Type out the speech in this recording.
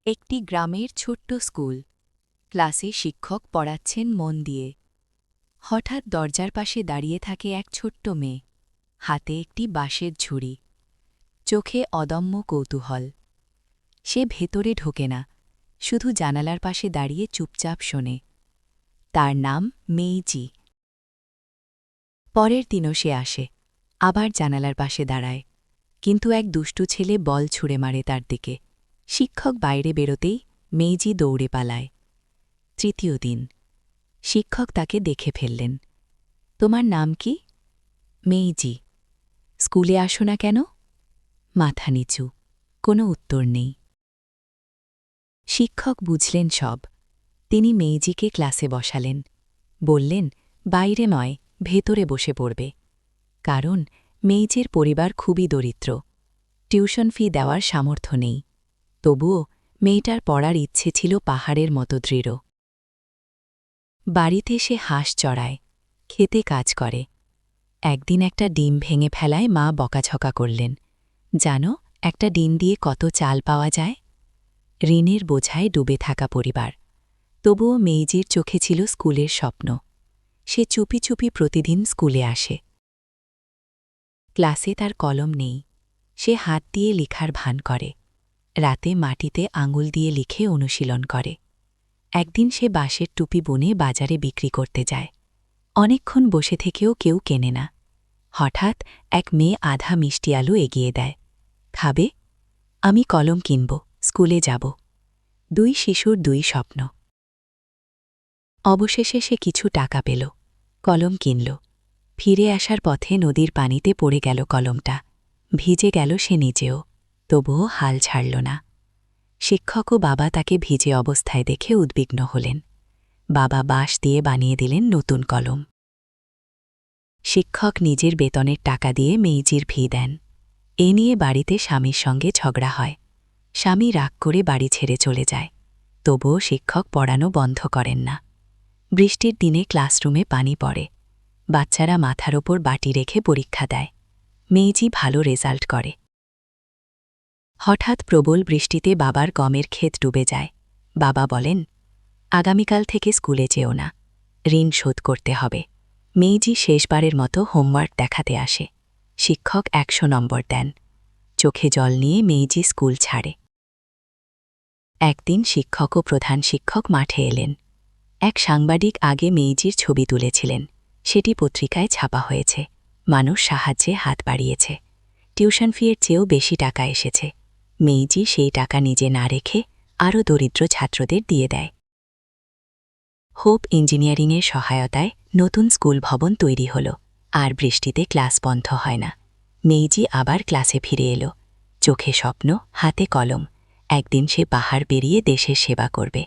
একটি গ্রামের ছোট্ট স্কুল। ক্লাসে শিক্ষক পড়াচ্ছেন মন দিয়ে। হঠাৎ দরজার পাশে দাঁড়িয়ে থাকে এক ছোট্ট মেয়ে, হাতে একটি বাঁশের ঝুড়ি, চোখে অদম্য কৌতূহল। সে ভেতরে ঢোকে না, শুধু জানালার পাশে দাঁড়িয়ে চুপচাপ শোনে। তার নাম মেইজি। পরের দিনও সে আসে, আবার জানালার পাশে দাঁড়ায়, কিন্তু এক দুষ্টু ছেলে বল ছুঁড়ে মারে তার দিকে। শিক্ষক বাইরে বেরোতেই মেইজি দৌড়ে পালায়। তৃতীয় দিন, শিক্ষক তাকে দেখে ফেললেন। তোমার নাম কি? মেইজি। স্কুলে আসো না কেন? মাথা নিচু, কোনো উত্তর নেই। শিক্ষক বুঝলেন সব। তিনি মেইজিকে ক্লাসে বসালেন। বললেন, বাইরে নয়, ভেতরে বসে পড়বে। কারণ মেইজির পরিবার খুবই দরিদ্র, টিউশন ফি দেওয়ার সামর্থ্য নেই। তবুও মেয়েটার পড়ার ইচ্ছে ছিল পাহাড়ের মতো দৃঢ়। বাড়িতে সে হাঁস চড়ায়, খেতে কাজ করে। একদিন একটা ডিম ভেঙে ফেলায় মা বকাঝকা করলেন। জানো, একটা ডিম দিয়ে কত চাল পাওয়া যায়? ঋণের বোঝায় ডুবে থাকা পরিবার। তবুও মেইজির চোখে ছিল স্কুলের স্বপ্ন। সে চুপি চুপি প্রতিদিন স্কুলে আসে। ক্লাসে তার কলম নেই, সে হাত দিয়ে লেখার ভান করে। রাতে মাটিতে আঙুল দিয়ে লিখে অনুশীলন করে। একদিন সে বাঁশের টুপি বুনে বাজারে বিক্রি করতে যায়। অনেকক্ষণ বসে থেকেও কেউ কেনে না। হঠাৎ এক মেয়ে আধা মিষ্টি আলু এগিয়ে দেয়। খাবে? আমি কলম কিনব, স্কুলে যাব। দুই শিশুর দুই স্বপ্ন। অবশেষে সে কিছু টাকা পেল, কলম কিনল। ফিরে আসার পথে নদীর পানিতে পড়ে গেল কলমটা। ভিজে গেল সে নিজেও, তবুও হাল ছাড়ল না। শিক্ষক ও বাবা তাকে ভিজে অবস্থায় দেখে উদ্বিগ্ন হলেন। বাবা বাঁশ দিয়ে বানিয়ে দিলেন নতুন কলম। শিক্ষক নিজের বেতনের টাকা দিয়ে মেইজির ফি দেন। এ নিয়ে বাড়িতে স্বামীর সঙ্গে ঝগড়া হয়। স্বামী রাগ করে বাড়ি ছেড়ে চলে যায়। তবুও শিক্ষক পড়ানো বন্ধ করেন না। বৃষ্টির দিনে ক্লাসরুমে পানি পড়ে। বাচ্চারা মাথার ওপর বাটি রেখে পরীক্ষা দেয়। মেইজি ভালো রেজাল্ট করে। হঠাৎ প্রবল বৃষ্টিতে বাবার গমের ক্ষেত ডুবে যায়। বাবা বলেন, আগামীকাল থেকে স্কুলে যেও না, ঋণ শোধ করতে হবে। মেইজি শেষবারের মতো হোমওয়ার্ক দেখাতে আসে। শিক্ষক 100 নম্বর দেন। চোখে জল নিয়ে মেইজি স্কুল ছাড়ে। একদিন শিক্ষক ও প্রধান শিক্ষক মাঠে এলেন। এক সাংবাদিক আগে মেইজির ছবি তুলেছিলেন। সেটি পত্রিকায় ছাপা হয়েছে। মানুষ সাহায্যে হাত বাড়িয়েছে। টিউশন ফিয়ের চেয়েও বেশি টাকা এসেছে। মেইজি সেই টাকা নিজে না রেখে আরও দরিদ্র ছাত্রদের দিয়ে দেয়। হোপ ইঞ্জিনিয়ারিংয়ের সহায়তায় নতুন স্কুল ভবন তৈরি হল। আর বৃষ্টিতে ক্লাস বন্ধ হয় না। মেইজি আবার ক্লাসে ফিরে এলো। চোখে স্বপ্ন, হাতে কলম। একদিন সে পাহাড় পেরিয়ে দেশের সেবা করবে।